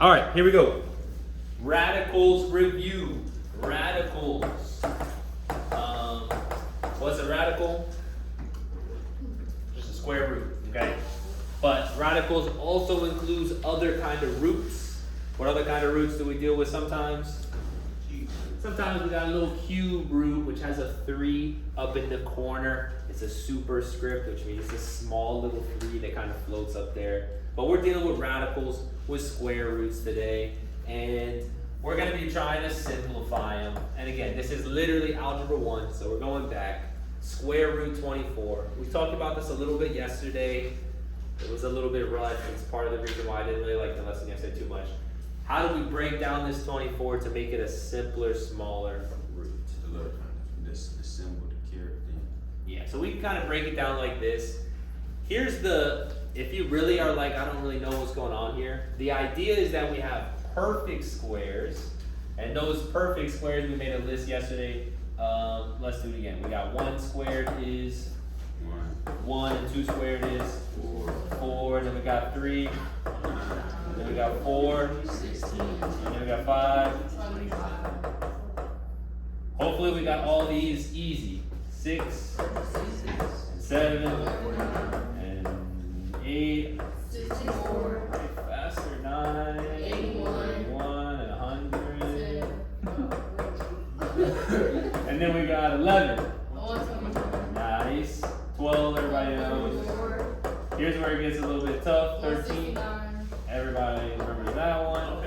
All right, here we go. Radicals review. Radicals. What's a radical? Just a square root, okay? But radicals also includes other kind of roots. What other kind of roots do we deal with sometimes? Sometimes we got a little cube root which has a 3 up in the corner. It's a superscript, which means it's a small little 3 that kind of floats up there. But we're dealing with radicals with square roots today, and we're going to be trying to simplify them. And again, this is literally algebra 1, so we're going back. Square root 24. We talked about this a little bit yesterday. It was a little bit rushed. It's part of the reason why I didn't really like the lesson yesterday too much. How do we break down this 24 to make it a simpler, smaller root? The symbol, the caret thing. Yeah, so we can kind of break it down like this. Here's the, if you really are like, I don't really know what's going on here, the idea is that we have perfect squares, and those perfect squares, we made a list yesterday. Let's do it again. We got 1 squared is 1, and 2 squared is 4, and then we got 3, and then we got 4, and then we got 5. Hopefully we got all these easy. 6, and 7, and 8, faster, 9, 81, and 100. And then we got 11. Nice. 12, everybody knows. Here's where it gets a little bit tough. 13. Everybody remembers that one.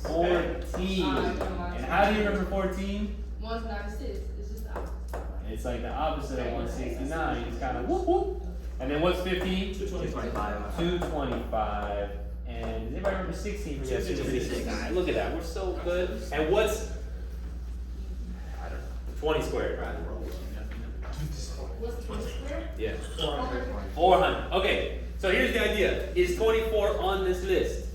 14. And how do you remember 14? 196. It's just the opposite. It's like the opposite of 169. It's kind of whoop whoop. And then what's 15? 225. 225. And does anybody remember 16 from yesterday? 256. Look at that. We're so good. And what's, I don't know, 20 squared, right? What's 20 square? Yeah. 400. Okay. So here's the idea. Is 24 on this list?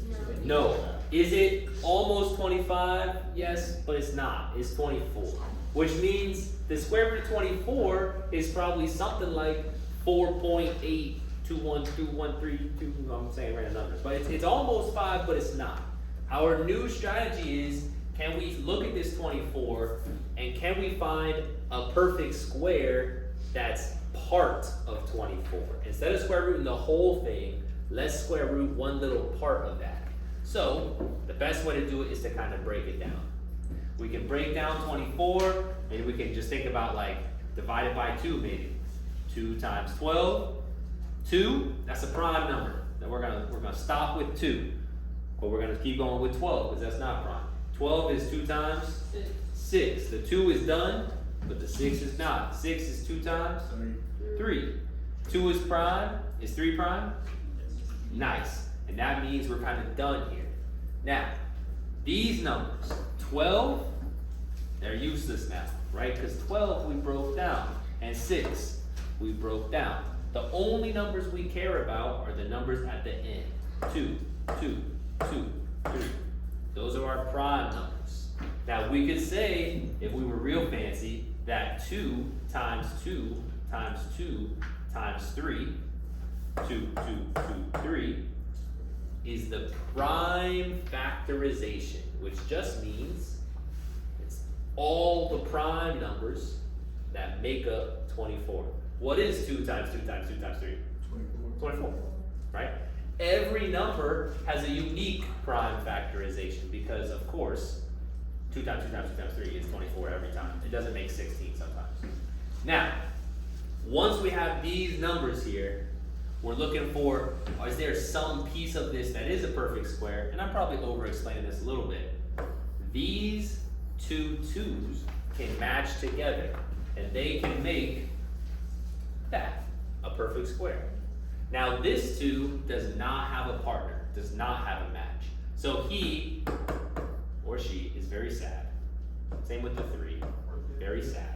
No. Is it almost 25? Yes, but it's not. It's 24. Which means the square root of 24 is probably something like 4.821213. I'm saying random numbers. But it's almost 5, but it's not. Our new strategy is, can we look at this 24 and can we find a perfect square that's part of 24? Instead of square rooting the whole thing, let's square root one little part of that. So the best way to do it is to kind of break it down. We can break down 24, maybe we can just think about like divided by 2 maybe. 2 times 12. 2, that's a prime number. Then we're gonna stop with 2. But we're gonna keep going with 12 because that's not prime. 12 is 2 times 6. The 2 is done, but the 6 is not. 6 is 2 times 3. 2 is prime. Is 3 prime? Nice. And that means we're kind of done here. Now, these numbers, 12, they're useless now, right? Because 12 we broke down, and 6 we broke down. The only numbers we care about are the numbers at the end. 2, 2, 2, 3. Those are our prime numbers. Now we could say, if we were real fancy, that 2 times 2 times 2 times 3, 2, 2, 2, 3, is the prime factorization, which just means it's all the prime numbers that make up 24. What is 2 times 2 times 2 times 3? 24, right? Every number has a unique prime factorization because, of course, 2 times 2 times 2 times 3 is 24 every time. It doesn't make 16 sometimes. Now, once we have these numbers here, we're looking for, is there some piece of this that is a perfect square? And I'm probably over-explaining this a little bit. These two 2's can match together, and they can make that a perfect square. Now this 2 does not have a partner, does not have a match. So he or she is very sad. Same with the 3, very sad.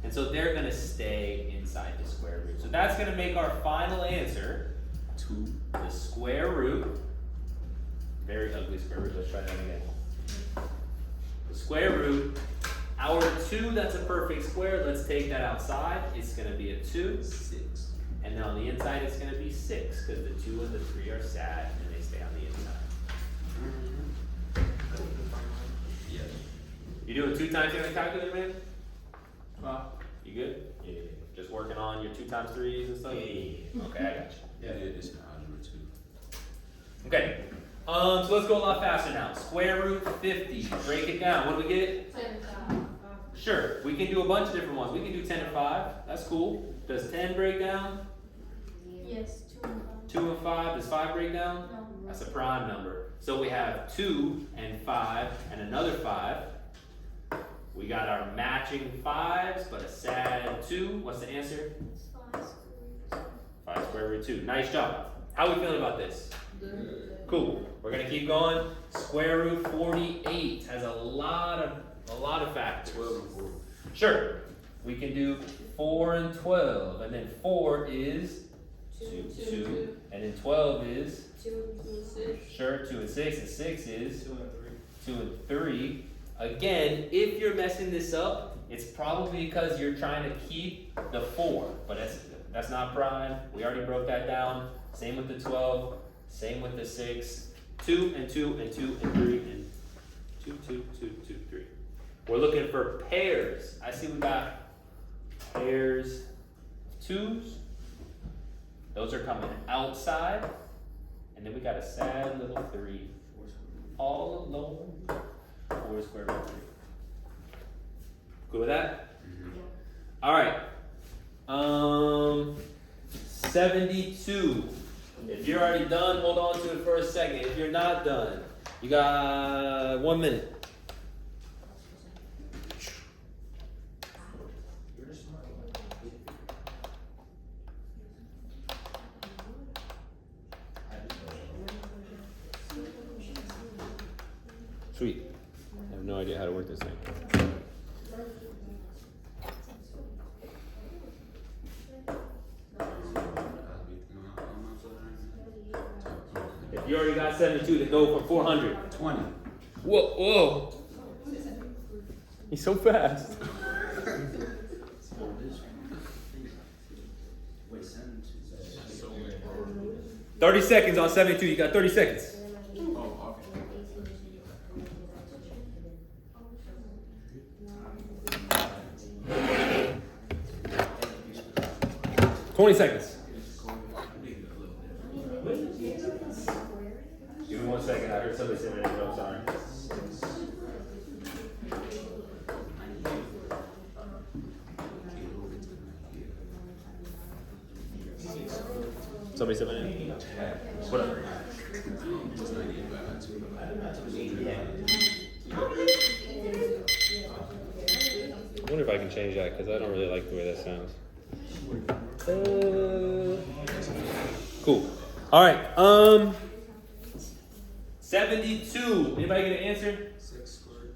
And so they're gonna stay inside the square root. So that's gonna make our final answer to the square root. Very ugly square root, let's try that again. The square root, our 2 that's a perfect square, let's take that outside. It's gonna be a 2, 6. And then on the inside it's gonna be 6, because the 2 and the 3 are sad and they stay on the inside. You doing 2 times 3 on the calculator, man? You good? Yeah. Just working on your 2 times 3s and stuff? Yeah. Okay, I got you. Yeah, it's in algebra too. Okay. So let's go a lot faster now. Square root 50. Break it down. What do we get? 10 Sure. We can do a bunch of different ones. We can do 10 and 5. That's cool. Does 10 break down? Yes, 2 and 5. 2 and 5. Does 5 break down? No. That's a prime number. So we have 2 and 5 and another 5. We got our matching 5s, but a sad 2. What's the answer? 5 square root 2. Nice job. How are we feeling about this? Cool. We're gonna keep going. Square root 48 has a lot of factors. 12 and 4. Sure. We can do 4 and 12, and then 4 is 2, and then 12 is 2 and 6. sure 2 and 6, and 6 is 2 and 3. Again, if you're messing this up, it's probably because you're trying to keep the 4, but that's not prime. We already broke that down. Same with the 12, same with the 6. 2 and 2 and 2 and 3 and 2, 2, 2, 2, 3. We're looking for pairs. I see we got pairs of 2s. Those are coming outside. And then we got a sad little 3 all alone. 4 square root 3. Good with that? All right. 72. If you're already done, hold on to it for a second. If you're not done, you got 1 minute. Sweet. I have no idea how to work this thing. If you already got 72, then go for 400. 20. Whoa. He's so fast. 30 seconds on 72. You got 30 seconds. 20 seconds. Give me 1 second. I heard somebody say that. I'm sorry. Somebody said my name? Whatever. I wonder if I can change that because I don't really like the way that sounds. Cool. All right. 72. Anybody get an answer? 6 square root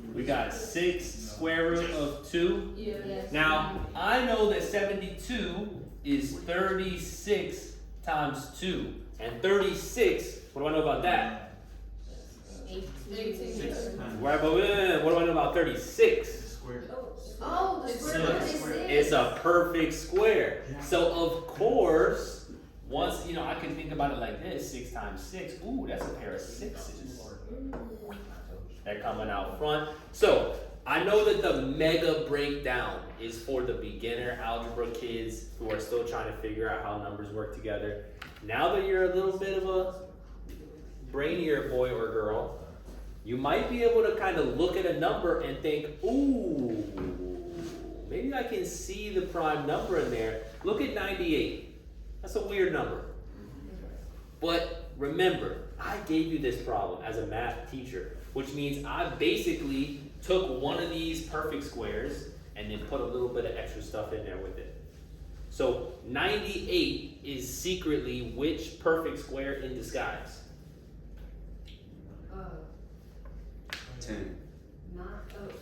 2. We got 6 square root of 2. Yes. Now, I know that 72 is 36 times 2. And 36, what do I know about that? 18. Right, but what do I know about 36? Oh, the square root is 6. It's a perfect square. So, of course, once, I can think about it like this, 6 times 6. Ooh, that's a pair of 6s. They're coming out front. So, I know that the mega breakdown is for the beginner algebra kids who are still trying to figure out how numbers work together. Now that you're a little bit of a brainier boy or girl, you might be able to kind of look at a number and think, ooh, maybe I can see the prime number in there. Look at 98. That's a weird number. But remember, I gave you this problem as a math teacher, which means I basically took one of these perfect squares and then put a little bit of extra stuff in there with it. So 98 is secretly which perfect square in disguise? 10.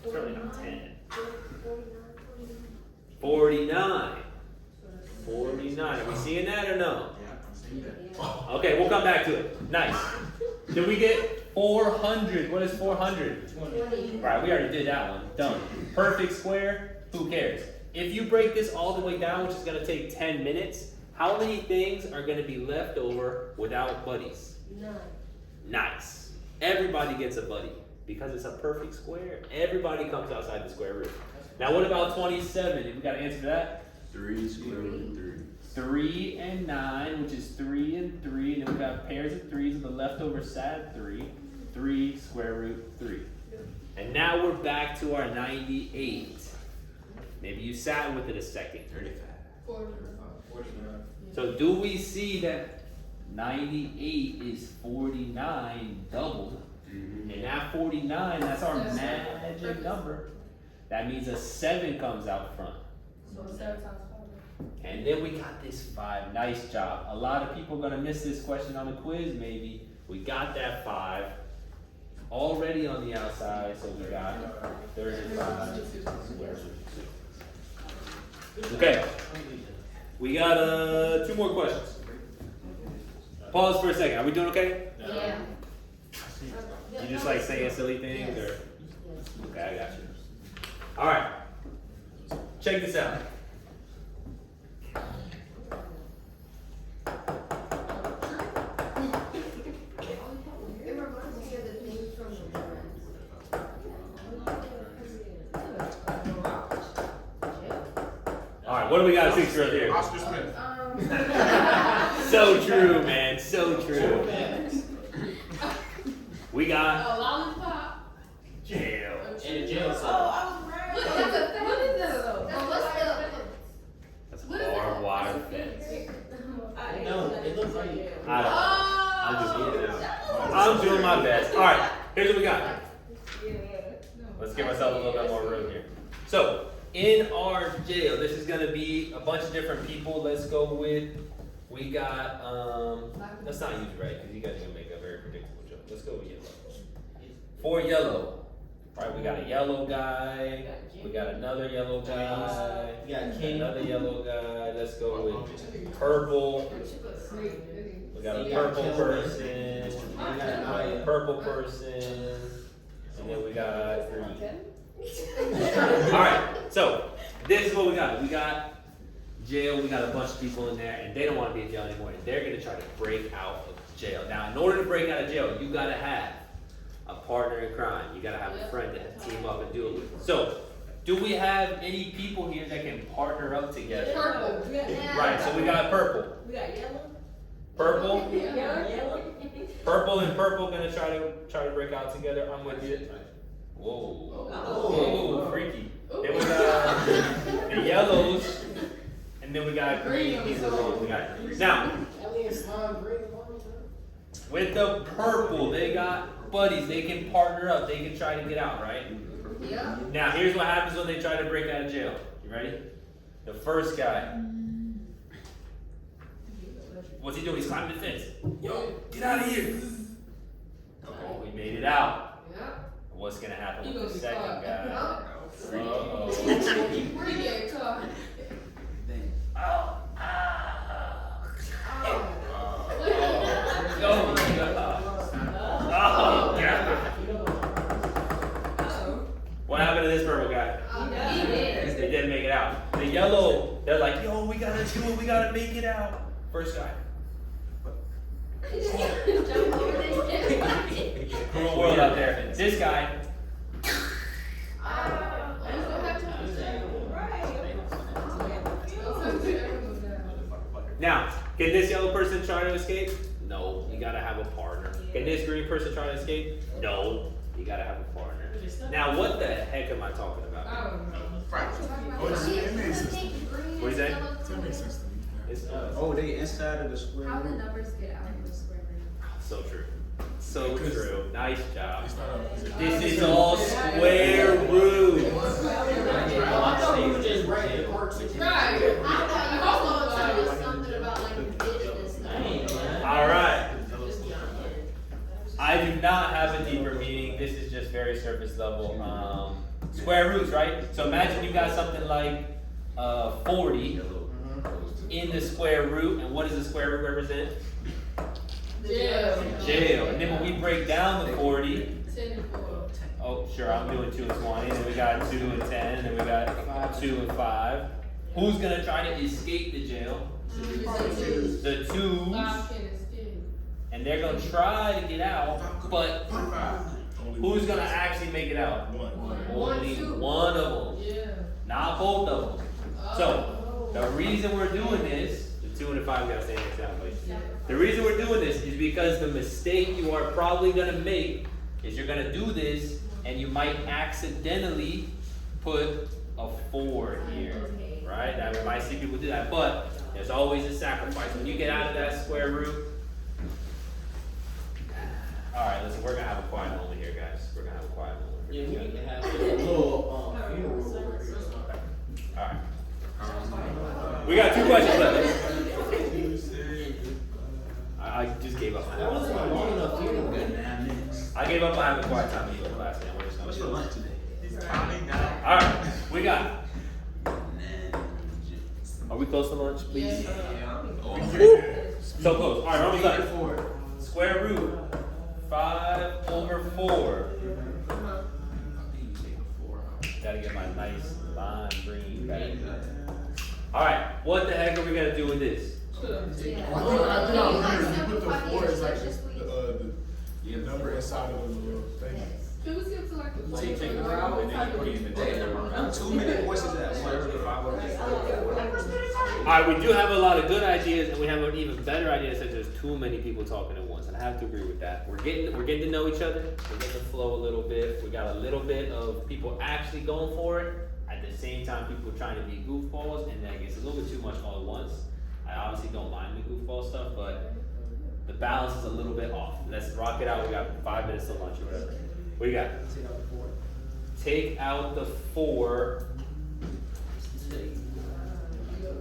Certainly not 10. 49. 49. Are we seeing that or no? Okay, we'll come back to it. Nice. Did we get 400? What is 400? 20. Right, we already did that one. Done. Perfect square, who cares? If you break this all the way down, which is going to take 10 minutes, how many things are going to be left over without buddies? 9. Nice. Everybody gets a buddy. because it's a perfect square. Everybody comes outside the square root. Now what about 27? We got to answer that. 3 square root of 3. 3 and 9, which is 3 and 3, and then we got pairs of 3s with the leftover sad 3. 3 square root 3. And now we're back to our 98. Maybe you sat with it a second. 35. 49. So do we see that 98 is 49 doubled? Mm-hmm. And that 49, that's our magic number. That means a 7 comes out front. So 7 times 5. And then we got this 5. Nice job. A lot of people are gonna miss this question on the quiz, maybe. We got that 5 already on the outside, so we got 35 square root. Okay. We got 2 more questions. Pause for a second. Are we doing okay? Yeah. You just like saying silly things, or? Okay, I got you. All right. Check this out. It reminds me of the thing from All right, what do we got to fix right here? Oscar Smith. So true, man. So true. We got lollipop. jail. And the jail cell. Oh, I was right. What is that though? What's the? That's a What is barbed that? wire fence. No, it looks like I don't know. Oh. I'm doing my best. All right, here's what we got. Let's give myself a little bit more room here. So, in our jail, this is gonna be a bunch of different people. Let's go with, we got, let's not use red, because you guys are gonna make a very predictable joke. Let's go with yellow. For yellow, right, we got a yellow guy, we got another yellow guy, You got Kenny. another yellow guy. Let's go with purple. We got a purple person, we got a purple person, and then we got green. Alright, so this is what we got. We got jail, we got a bunch of people in there, and they don't want to be in jail anymore, and they're gonna try to break out of jail. Now, in order to break out of jail, you gotta have a partner in crime. You gotta have a friend to team up and do it with. So, do we have any people here that can partner up together? Purple. Right, so we got purple. We got yellow. Purple? Yellow. Purple and purple gonna try to break out together. I'm with you. Whoa. Whoa, freaky. Then we got the yellows, and then we got green. These are the ones we got. Now, with the purple, they got buddies. They can partner up. They can try to get out, right? Yeah. Now, here's what happens when they try to break out of jail. You ready? The first guy. What's he doing? He's climbing the fence. Yo, get out of here. Okay, we made it out. Yeah. What's gonna happen He with gonna the be second caught. guy? Huh? Uh-oh. Where you get caught? Oh, what happened to this purple guy? He did. They didn't make it out. The yellow, they're like, yo, we gotta do it, we gotta make it out. First guy. Jump over this. Cruel world out there. This guy, now, can this yellow person try to escape? No, you gotta have a partner. Can this green person try to escape? No, you gotta have a partner. Now, what the heck am I talking about? Right. It makes sense. What do you say? That makes sense to me. It's Oh, they inside of the square How the root. numbers get out of the square root? so true. So true. Nice job. It's not a- is it- This is all square root. I thought we were just writing the works. Right. I thought you also thought it was something about like business. All right. I do not have a deeper meaning. This is just very surface level. Square roots, right? So imagine you got something like 40 in the square root, and what does the square root represent? Jail. Jail. And then when we break down the 40, 10 and 4. oh sure, I'm doing 2 and 20, and then we got 2 and 10, and then we got 2 and 5. Who's gonna try to escape the jail? The 2s. And they're gonna try to get out, but who's gonna actually make it out? Only one of them, Yeah. not both of them. So, the reason we're doing this, the 2 and the 5 gotta stay next down, please. The reason we're doing this is because the mistake you are probably gonna make is you're gonna do this and you might accidentally put a 4 here, right? Now we might see people do that, but there's always a sacrifice. When you get out of that square root, alright, listen, we're gonna have a quiet moment here, guys. We're gonna have a quiet moment. Yeah, we need to have a little, funeral over here. Alright. We got 2 questions left. I just gave up. That wasn't a long enough funeral. I gave up on having a quiet time in the class, man. We're just What's gonna for do lunch today? Alright, we got. Are we close to lunch, please? So close. Alright, almost done. Square root 5 over 4. Gotta get my nice lime green back. Alright, what the heck are we gonna do with this? The number inside of the little thing. Take the route and then you put it in the table. 2 minute voices at Alright, we do have a lot of good ideas, and we have an even better idea since there's too many people talking at once, and I have to agree with that. We're getting to know each other, we're getting to flow a little bit, we got a little bit of people actually going for it, at the same time people trying to be goofballs, and that gets a little bit too much all at once. I obviously don't mind the goofball stuff, but the balance is a little bit off. Let's rock it out, we got 5 minutes to lunch or whatever. What do you got? Take out the 4.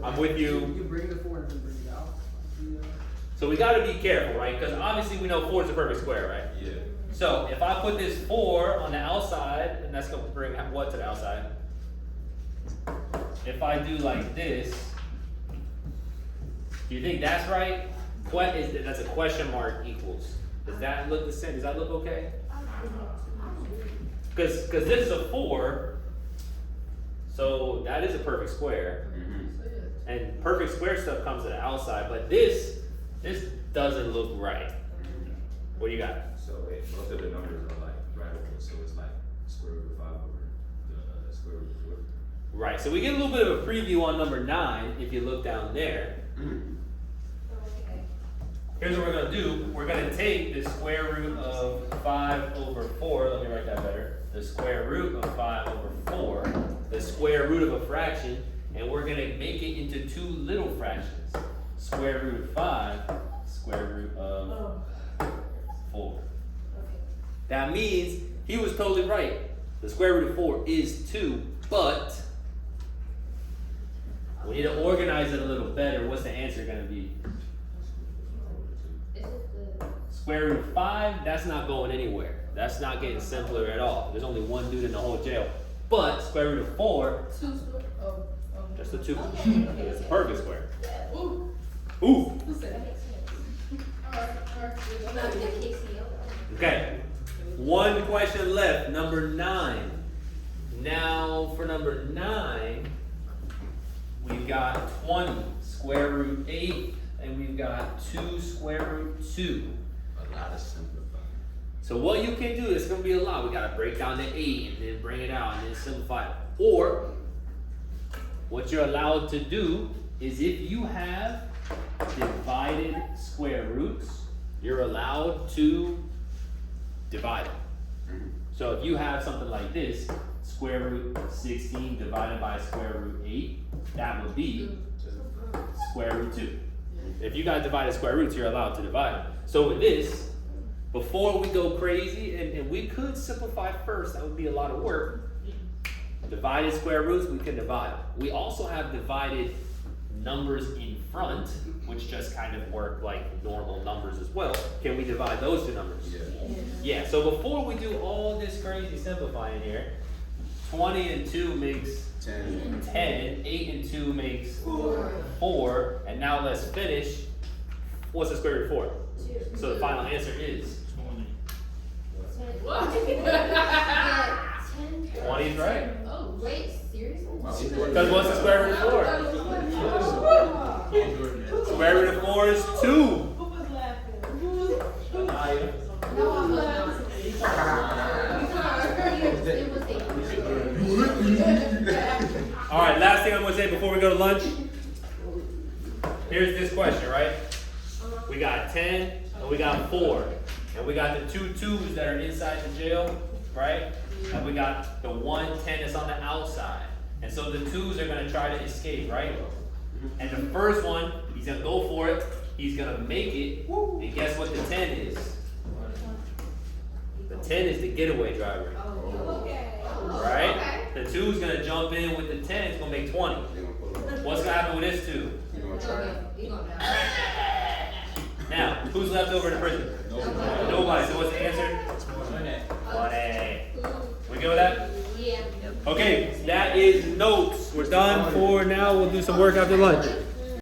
I'm with you. You bring the 4 and then bring it out. So we gotta be careful, right? Because obviously we know 4 is a perfect square, right? Yeah. So if I put this 4 on the outside, and that's gonna bring what to the outside? If I do like this, do you think that's right? That's a question mark equals. Does that look the same? Does that look okay? Because this is a 4, so that is a perfect square. And perfect square stuff comes to the outside, but this doesn't look right. What do you got? So both of the numbers are like radical, so it's like square root of 5 over the square root of 4. Right, so we get a little bit of a preview on number 9 if you look down there. Here's what we're gonna do. We're gonna take the square root of 5 over 4, let me write that better. The square root of 5 over 4, the square root of a fraction, and we're gonna make it into 2 little fractions. Square root of 5, square root of 4. That means he was totally right. The square root of 4 is 2, but we need to organize it a little better. What's the answer gonna be? Square root of 5, that's not going anywhere. That's not getting simpler at all. There's only one dude in the whole jail. But square root of 4, just a 2. It's a perfect square. Ooh. Okay. One question left, number 9. Now for number 9, we've got 20 square root 8, and we've got 2 square root 2. A lot of simplifying. So what you can do, it's gonna be a lot. We gotta break down the 8 and then bring it out and then simplify it. Or what you're allowed to do is if you have divided square roots, you're allowed to divide them. So if you have something like this, square root 16 divided by square root 8, that would be square root 2. If you got divided square roots, you're allowed to divide them. So with this, before we go crazy, and we could simplify first, that would be a lot of work. Divided square roots, we can divide them. We also have divided numbers in front, which just kind of work like normal numbers as well. Can we divide those 2 numbers? Yeah, so before we do all this crazy simplifying here, 20 and 2 makes 10, 8 and 2 makes 4, and now let's finish. What's the square root of 4? So the final answer is 20 is right. Oh, wait, seriously? Because what's the square root of 4? Square root of 4 is 2. No, I'm laughing. Alright, last thing I'm gonna say before we go to lunch. Here's this question, right? We got 10 and we got 4. And we got the 2 twos that are inside the jail, right? And we got the 1 10 that's on the outside. And so the 2s are gonna try to escape, right? And the first one, he's gonna go for it, he's gonna make it, and guess what the 10 is? The 10 is the getaway driver, right? The 2's gonna jump in with the 10, it's gonna make 20. What's gonna happen with this 2? He gonna die. Now, who's left over in the prison? Nobody. So what's the answer? 1A. We good with that? Yeah. Okay, that is notes. We're done for now. We'll do some work after lunch.